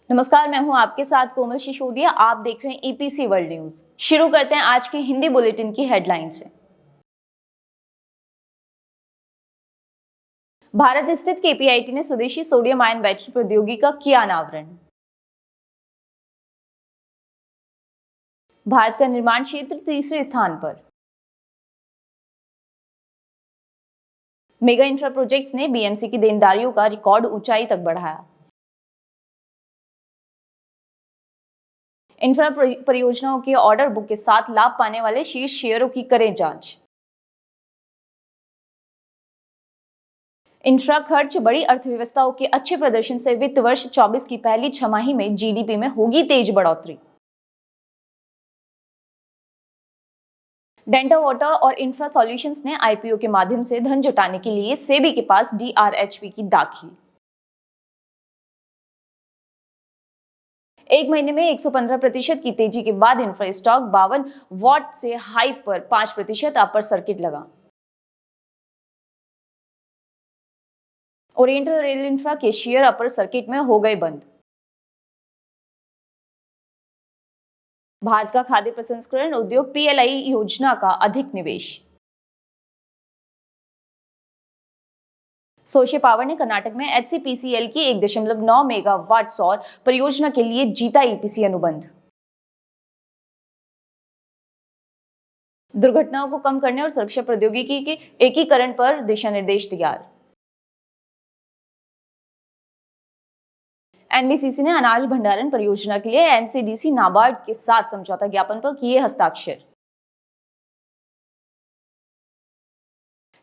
नमस्कार, मैं हूं आपके साथ कोमल सिसोदिया। आप देख रहे हैं ईपीसी वर्ल्ड न्यूज। शुरू करते हैं आज के हिंदी बुलेटिन की हेडलाइन से। भारत स्थित केपीआईटी ने स्वदेशी सोडियम आयन बैटरी प्रौद्योगिकी का किया अनावरण। भारत का निर्माण क्षेत्र तीसरे स्थान पर। मेगा इंफ्रा प्रोजेक्ट्स ने बीएमसी की देनदारियों का रिकॉर्ड ऊंचाई तक बढ़ाया। इंफ्रा परियोजनाओं के ऑर्डर बुक के साथ लाभ पाने वाले शीर्ष शेयरों की करें जांच। इंफ्रा खर्च बड़ी अर्थव्यवस्थाओं के अच्छे प्रदर्शन से वित्त वर्ष 24 की पहली छमाही में जीडीपी में होगी तेज बढ़ोतरी। डेल्टा वाटर और इंफ्रा सॉल्यूशंस ने आईपीओ के माध्यम से धन जुटाने के लिए सेबी के पास डीआरएचपी की दाखिल। एक महीने में 115% की तेजी के बाद इंफ्रा स्टॉक 52 वॉट से हाई पर 5% अपर सर्किट लगा। ओरिएंटल रेल इंफ्रा के शेयर अपर सर्किट में हो गए बंद। भारत का खाद्य प्रसंस्करण उद्योग पीएलआई योजना का अधिक निवेश। सोशे पावर ने कर्नाटक में एचसीपीसीएल की 1.9 मेगावाट सौर परियोजना के लिए जीता ईपीसी अनुबंध। दुर्घटनाओं को कम करने और सुरक्षा प्रौद्योगिकी के एकीकरण पर दिशा निर्देश तैयार। एनबीसीसी ने अनाज भंडारण परियोजना के लिए एनसीडीसी नाबार्ड के साथ समझौता ज्ञापन पर किए हस्ताक्षर।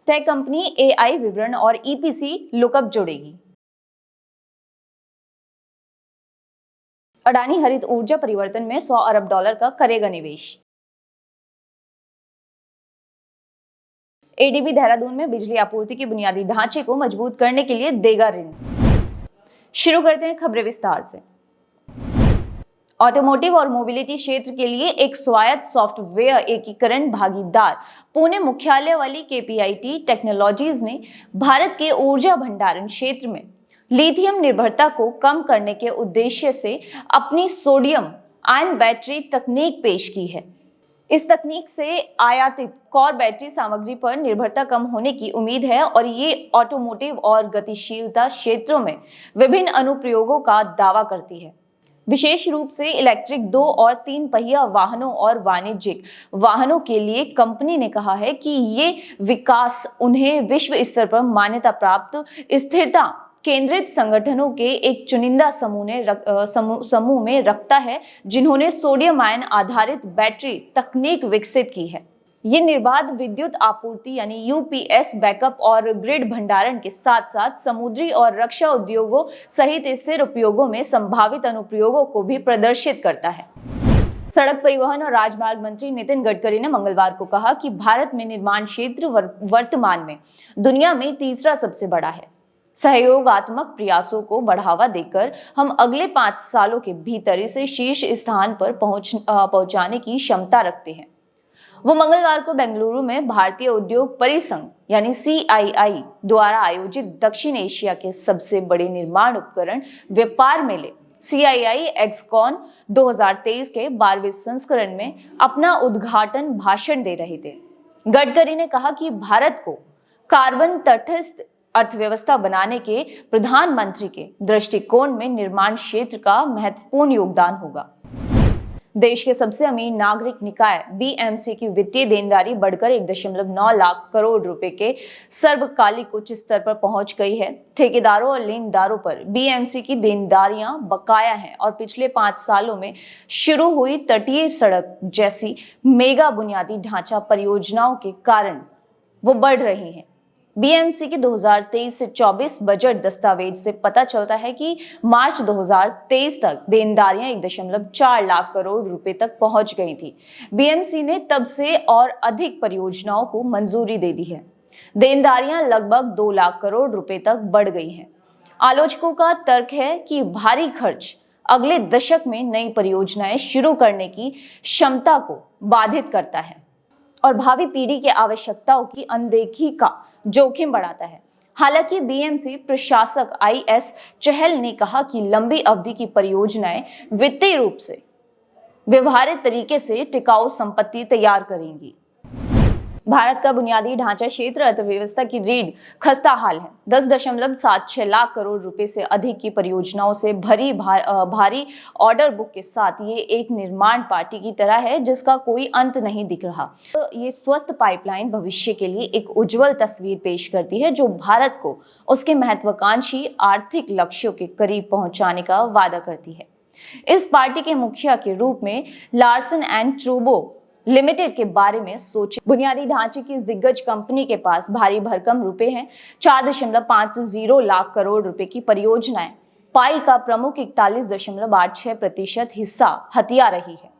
टेक कंपनी एआई विवरण और ईपीसी लुकअप जोड़ेगी। अडानी हरित ऊर्जा परिवर्तन में $100 अरब का करेगा निवेश। एडीबी देहरादून में बिजली आपूर्ति के बुनियादी ढांचे को मजबूत करने के लिए देगा ऋण। शुरू करते हैं खबरें विस्तार से। ऑटोमोटिव और मोबिलिटी क्षेत्र के लिए एक स्वायत्त सॉफ्टवेयर एकीकरण भागीदार पुणे मुख्यालय वाली केपीआईटी टेक्नोलॉजीज ने भारत के ऊर्जा भंडारण क्षेत्र में लिथियम निर्भरता को कम करने के उद्देश्य से अपनी सोडियम आयन बैटरी तकनीक पेश की है। इस तकनीक से आयातित कोर बैटरी सामग्री पर निर्भरता कम होने की उम्मीद है और ये ऑटोमोटिव और गतिशीलता क्षेत्रों में विभिन्न अनुप्रयोगों का दावा करती है। विशेष रूप से इलेक्ट्रिक 2 और 3 पहिया वाहनों और वाणिज्यिक वाहनों के लिए कंपनी ने कहा है कि ये विकास उन्हें विश्व स्तर पर मान्यता प्राप्त स्थिरता केंद्रित संगठनों के एक चुनिंदा समूह में रखता है जिन्होंने सोडियम आयन आधारित बैटरी तकनीक विकसित की है। ये निर्बाध विद्युत आपूर्ति यानी यूपीएस बैकअप और ग्रिड भंडारण के साथ साथ समुद्री और रक्षा उद्योगों सहित स्थिर उपयोगों में संभावित अनुप्रयोगों को भी प्रदर्शित करता है। सड़क परिवहन और राजमार्ग मंत्री नितिन गडकरी ने मंगलवार को कहा कि भारत में निर्माण क्षेत्र वर्तमान में दुनिया में तीसरा सबसे बड़ा है। सहयोगात्मक प्रयासों को बढ़ावा देकर हम अगले 5 सालों के भीतर इसे शीर्ष स्थान पर पहुंचाने की क्षमता रखते हैं। वो मंगलवार को बेंगलुरु में भारतीय उद्योग परिसंघ यानी सीआईआई द्वारा आयोजित दक्षिण एशिया के सबसे बड़े निर्माण उपकरण व्यापार मेले सीआईआई एक्सकॉन 2023 के 12वें संस्करण में अपना उद्घाटन भाषण दे रहे थे। गडकरी ने कहा कि भारत को कार्बन तटस्थ अर्थव्यवस्था बनाने के प्रधानमंत्री के दृष्टिकोण में निर्माण क्षेत्र का महत्वपूर्ण योगदान होगा। देश के सबसे अमीर नागरिक निकाय बीएमसी की वित्तीय देनदारी बढ़कर 1.9 लाख करोड़ रुपए के सर्वकालिक उच्च स्तर पर पहुंच गई है। ठेकेदारों और लेनदारों पर बीएमसी की देनदारियां बकाया हैं और पिछले 5 सालों में शुरू हुई तटीय सड़क जैसी मेगा बुनियादी ढांचा परियोजनाओं के कारण वो बढ़ रही हैं। बीएमसी के 2023 से 24 बजट दस्तावेज से पता चलता है कि मार्च 2023 तक देनदारियां 1.4 लाख करोड़ रुपए तक पहुंच गई थी। बीएमसी ने तब से और अधिक परियोजनाओं को मंजूरी दे दी है। देनदारियां लगभग 2 लाख करोड़ रुपए तक बढ़ गई हैं। आलोचकों का तर्क है कि भारी खर्च अगले दशक में नई परियोजनाएं शुरू करने की क्षमता को बाधित करता है और भावी पीढ़ी की आवश्यकताओं की अनदेखी का जोखिम बढ़ाता है। हालांकि बीएमसी प्रशासक IS चहल ने कहा कि लंबी अवधि की परियोजनाएं वित्तीय रूप से व्यवहारिक तरीके से टिकाऊ संपत्ति तैयार करेंगी। भारत का बुनियादी ढांचा क्षेत्र अर्थव्यवस्था की रीढ़ खस्ता हाल है। 10.76 लाख करोड़ रुपए से अधिक की परियोजनाओं से भरी भारी ऑर्डर बुक के साथ ये एक निर्माण पार्टी की तरह है जिसका कोई अंत नहीं दिख रहा। तो ये स्वस्थ पाइपलाइन भविष्य के लिए एक उज्जवल तस्वीर पेश करती है जो भारत को उसके महत्वाकांक्षी आर्थिक लक्ष्यों के करीब पहुंचाने का वादा करती है। इस पार्टी के मुखिया के रूप में लार्सन एंड टूब्रो लिमिटेड के बारे में सोचे। बुनियादी ढांचे की इस दिग्गज कंपनी के पास भारी भरकम रुपए हैं। 4.50 लाख करोड़ रुपए की परियोजनाएं पाई का प्रमुख 41.86% हिस्सा हथिया रही है।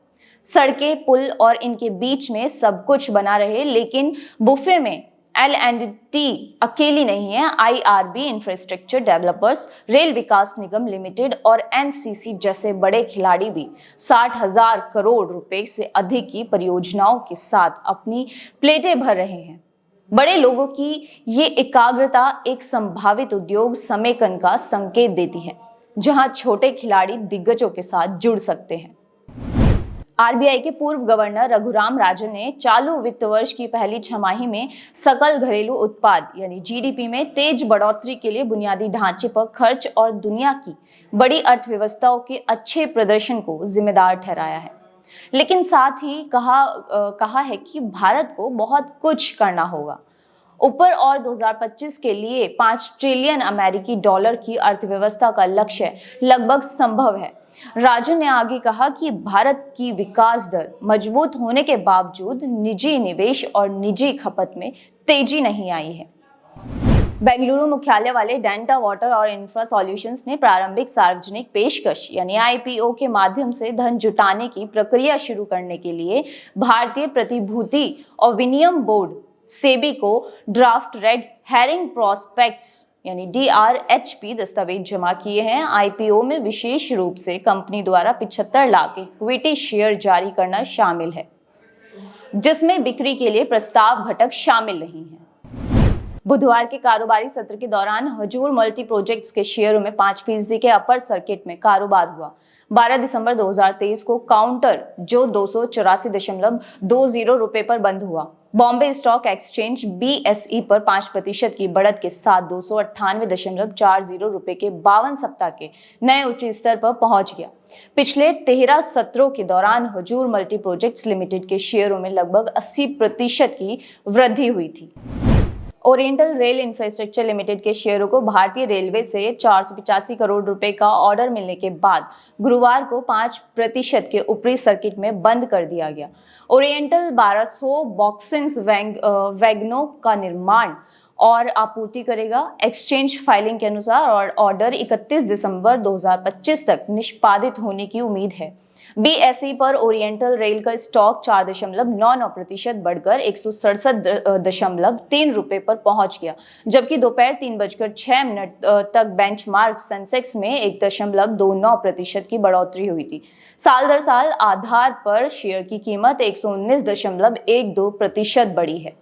सड़कें, पुल और इनके बीच में सब कुछ बना रहे, लेकिन बुफे में L&T अकेली नहीं है। IRB इंफ्रास्ट्रक्चर डेवलपर्स, रेल विकास निगम लिमिटेड और NCC जैसे बड़े खिलाड़ी भी 60,000 करोड़ रुपए से अधिक की परियोजनाओं के साथ अपनी प्लेटें भर रहे हैं। बड़े लोगों की ये एकाग्रता एक संभावित उद्योग समेकन का संकेत देती है, जहां छोटे खिलाड़ी दिग्गजों के साथ जुड़ सकते हैं। RBI के पूर्व गवर्नर रघुराम राजन ने चालू वित्त वर्ष की पहली छमाही में सकल घरेलू उत्पाद यानी GDP में तेज बढ़ोतरी के लिए बुनियादी ढांचे पर खर्च और दुनिया की बड़ी अर्थव्यवस्थाओं के अच्छे प्रदर्शन को जिम्मेदार ठहराया है, लेकिन साथ ही कहा है कि भारत को बहुत कुछ करना होगा ऊपर और 2025 के लिए 5 ट्रिलियन अमेरिकी डॉलर की अर्थव्यवस्था का लक्ष्य लगभग संभव है। राजन ने आगे कहा कि भारत की विकास दर मजबूत होने के बावजूद निजी निवेश और निजी खपत में तेजी नहीं आई है। बेंगलुरु मुख्यालय वाले डेल्टा वाटर और इंफ्रा सॉल्यूशंस ने प्रारंभिक सार्वजनिक पेशकश यानी IPO के माध्यम से धन जुटाने की प्रक्रिया शुरू करने के लिए भारतीय प्रतिभूति और विनिमय बोर्ड सेबी को ड्राफ्ट रेड हेरिंग प्रोस्पेक्ट्स यानी DRHP दस्तावेज जमा किए हैं। IPO में विशेष रूप से कंपनी द्वारा 75 लाख इक्विटी शेयर जारी करना शामिल है, जिसमें बिक्री के लिए प्रस्ताव घटक शामिल नहीं है। बुधवार के कारोबारी सत्र के दौरान हजूर मल्टी प्रोजेक्ट्स के शेयरों में 5% के अपर सर्किट में कारोबार हुआ। 12 दिसंबर 2023 को काउंटर जो 284.20 रुपए पर बंद हुआ। बॉम्बे स्टॉक एक्सचेंज BSE पर 5% की बढ़त के साथ 298.40 रुपए के 52 सप्ताह के नए उच्च स्तर पर पहुंच गया। पिछले 13 सत्रों के दौरान हजूर मल्टी प्रोजेक्ट्स लिमिटेड के शेयरों में लगभग 80% की वृद्धि हुई थी। ओरिएंटल रेल इंफ्रास्ट्रक्चर लिमिटेड के शेयरों को भारतीय रेलवे से 485 करोड़ रुपए का ऑर्डर मिलने के बाद गुरुवार को 5% के ऊपरी सर्किट में बंद कर दिया गया। ओरिएंटल 1200 बॉक्सिंग वैगनों का निर्माण और आपूर्ति करेगा। एक्सचेंज फाइलिंग के अनुसार और ऑर्डर 31 दिसंबर 2025 तक निष्पादित होने की उम्मीद है। BSE पर ओरिएंटल रेल का स्टॉक 4.99% बढ़कर 167.3 रुपए पर पहुंच गया, जबकि दोपहर 3:06 तक बेंचमार्क सेंसेक्स में 1.29% की बढ़ोतरी हुई थी। साल दर साल आधार पर शेयर की कीमत 119.12% बढ़ी है।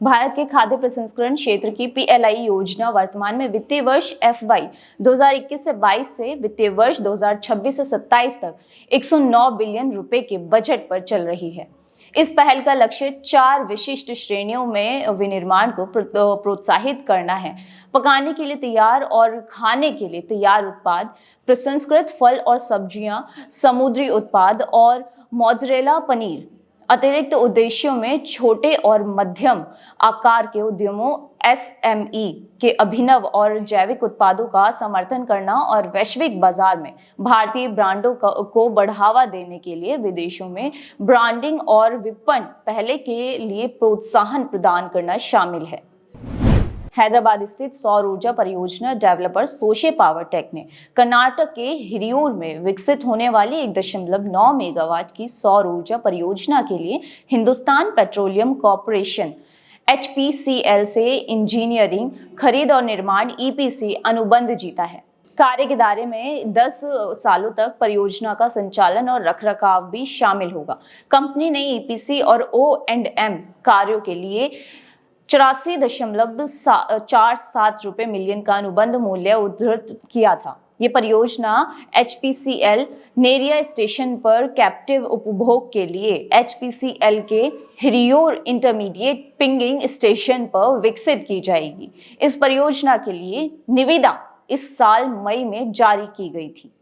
भारत के खाद्य प्रसंस्करण क्षेत्र की PLI योजना वर्तमान में वित्तीय वर्ष FY 2021 से 22 से वित्तीय वर्ष 2026 से 27 तक 109 बिलियन रुपए के बजट पर चल रही है। इस पहल का लक्ष्य 4 विशिष्ट श्रेणियों में विनिर्माण को प्रोत्साहित करना है। पकाने के लिए तैयार और खाने के लिए तैयार उत्पाद, प्रसंस्कृत फल और सब्जियां, समुद्री उत्पाद और मोज़रेला पनीर। अतिरिक्त उद्देश्यों में छोटे और मध्यम आकार के उद्यमों SME के अभिनव और जैविक उत्पादों का समर्थन करना और वैश्विक बाजार में भारतीय ब्रांडों को बढ़ावा देने के लिए विदेशों में ब्रांडिंग और विपणन पहले के लिए प्रोत्साहन प्रदान करना शामिल है। हैदराबाद स्थित सौर ऊर्जा परियोजना डेवलपर सोशे पावर टेक ने कर्नाटक के हिरियूर में विकसित होने वाली 1.9 मेगावाट की सौर ऊर्जा परियोजना के लिए हिंदुस्तान पेट्रोलियम कॉर्पोरेशन HPCL से इंजीनियरिंग, खरीद और निर्माण EPC अनुबंध जीता है। कार्य के दायरे में 10 सालों तक परियोजना का संचालन और रखरखाव भी शामिल होगा। कंपनी ने EPC और O&M कार्यों के लिए 84.47 रुपए मिलियन का अनुबंध मूल्य उद्धृत किया था। ये परियोजना HPCL नेरिया स्टेशन पर कैप्टिव उपभोग के लिए HPCL के हिरियोर इंटरमीडिएट पिंगिंग स्टेशन पर विकसित की जाएगी। इस परियोजना के लिए निविदा इस साल मई में जारी की गई थी।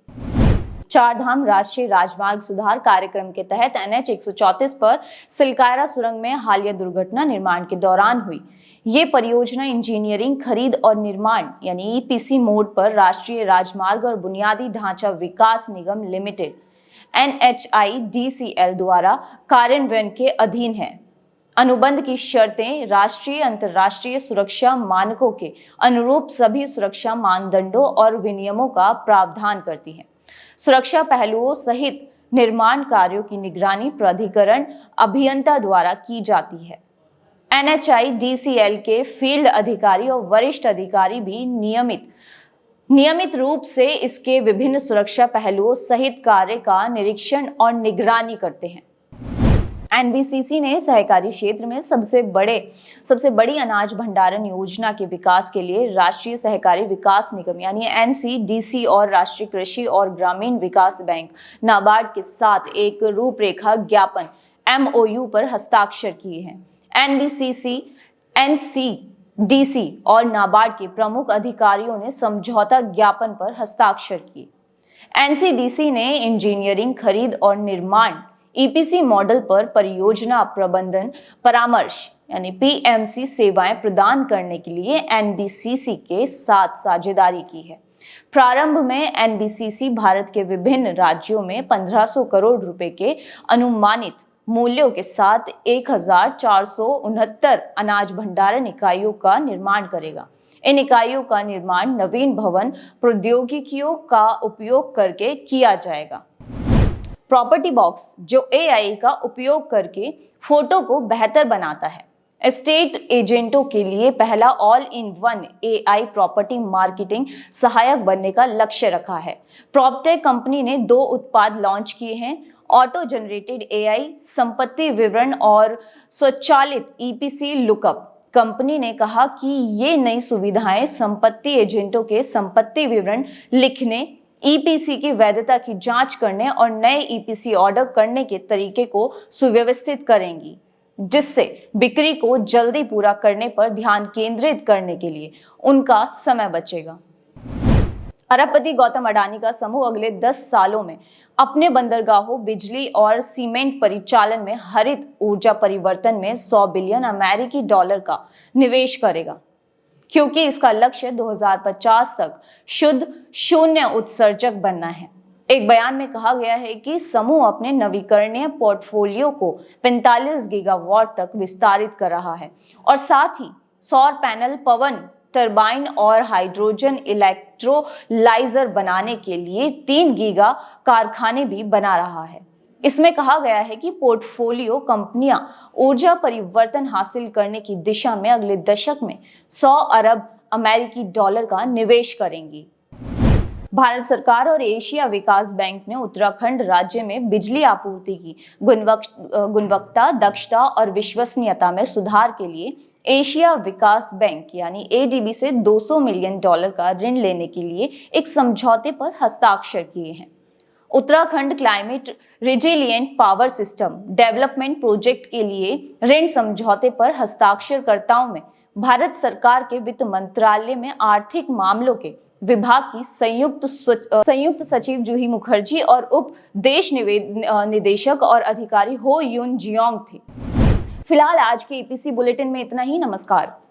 चारधाम राष्ट्रीय राजमार्ग सुधार कार्यक्रम के तहत NH 134 पर सिलकायरा सुरंग में हालिया दुर्घटना निर्माण के दौरान हुई। ये परियोजना इंजीनियरिंग, खरीद और निर्माण यानी EPC मोड पर राष्ट्रीय राजमार्ग और बुनियादी ढांचा विकास निगम लिमिटेड NHIDCL द्वारा कार्यान्वयन के अधीन है। अनुबंध की शर्तें राष्ट्रीय अंतर्राष्ट्रीय सुरक्षा मानकों के अनुरूप सभी सुरक्षा मानदंडों और विनियमों का प्रावधान करती हैं। सुरक्षा पहलुओं सहित निर्माण कार्यों की निगरानी प्राधिकरण अभियंता द्वारा की जाती है। NHIDCL के फील्ड अधिकारी और वरिष्ठ अधिकारी भी नियमित रूप से इसके विभिन्न सुरक्षा पहलुओं सहित कार्य का निरीक्षण और निगरानी करते हैं। NBCC ने सहकारी क्षेत्र में सबसे बड़ी अनाज भंडारण योजना के विकास के लिए राष्ट्रीय सहकारी विकास निगम यानी NCDC और राष्ट्रीय कृषि और ग्रामीण विकास बैंक नाबार्ड के साथ एक रूपरेखा ज्ञापन MOU पर हस्ताक्षर किए हैं। NBCC, NCDC और नाबार्ड के प्रमुख अधिकारियों ने समझौता ज्ञापन पर हस्ताक्षर किए। NCDC ने इंजीनियरिंग, खरीद और निर्माण EPC मॉडल पर परियोजना प्रबंधन परामर्श यानी PMC सेवाएं प्रदान करने के लिए NBCC के साथ साझेदारी की है। प्रारंभ में NBCC भारत के विभिन्न राज्यों में 1500 करोड़ रुपए के अनुमानित मूल्यों के साथ 1469 अनाज भंडारण इकाइयों का निर्माण करेगा। इन इकाइयों का निर्माण नवीन भवन प्रौद्योगिकियों का उपयोग करके किया जाएगा। प्रॉपर्टी बॉक्स जो AI का उपयोग करके फोटो को बेहतर बनाता है। एस्टेट एजेंटों के लिए पहला all in one AI property marketing सहायक बनने का लक्ष्य रखा है। प्रॉपटेक कंपनी ने 2 उत्पाद लॉन्च किए हैं, ऑटो जनरेटेड AI संपत्ति विवरण और स्वचालित EPC लुकअप। कंपनी ने कहा कि ये नई सुविधाएं संपत्ति एजेंटों के संपत्ति विवरण लिखने, EPC की वैधता की जांच करने और नए EPC ऑर्डर करने के तरीके को सुव्यवस्थित करेंगी, जिससे बिक्री को जल्दी पूरा करने पर ध्यान केंद्रित करने के लिए उनका समय बचेगा। अरबपति गौतम अडानी का समूह अगले 10 सालों में अपने बंदरगाहों, बिजली और सीमेंट परिचालन में हरित ऊर्जा परिवर्तन में $100 बिलियन अमेरिकी डॉलर का निवेश करेगा, क्योंकि इसका लक्ष्य 2050 तक शुद्ध शून्य उत्सर्जक बनना है। एक बयान में कहा गया है कि समूह अपने नवीकरणीय पोर्टफोलियो को 45 गीगावाट तक विस्तारित कर रहा है और साथ ही सौर पैनल, पवन टरबाइन और हाइड्रोजन इलेक्ट्रोलाइजर बनाने के लिए 3 गीगा कारखाने भी बना रहा है। इसमें कहा गया है कि पोर्टफोलियो कंपनियां ऊर्जा परिवर्तन हासिल करने की दिशा में अगले दशक में 100 अरब अमेरिकी डॉलर का निवेश करेंगी। भारत सरकार और एशिया विकास बैंक ने उत्तराखंड राज्य में बिजली आपूर्ति की गुणवत्ता, दक्षता और विश्वसनीयता में सुधार के लिए एशिया विकास बैंक यानी ADB से $200 मिलियन का ऋण लेने के लिए एक समझौते पर हस्ताक्षर किए हैं। Uttarakhand climate resilient power system development project के लिए ऋण समझौते पर हस्ताक्षरकर्ताओं में भारत सरकार के वित्त मंत्रालय में आर्थिक मामलों के विभाग की संयुक्त सचिव जूही मुखर्जी और उप देश निदेशक और अधिकारी हो यून जियोंग थे। फिलहाल आज के EPC बुलेटिन में इतना ही। नमस्कार।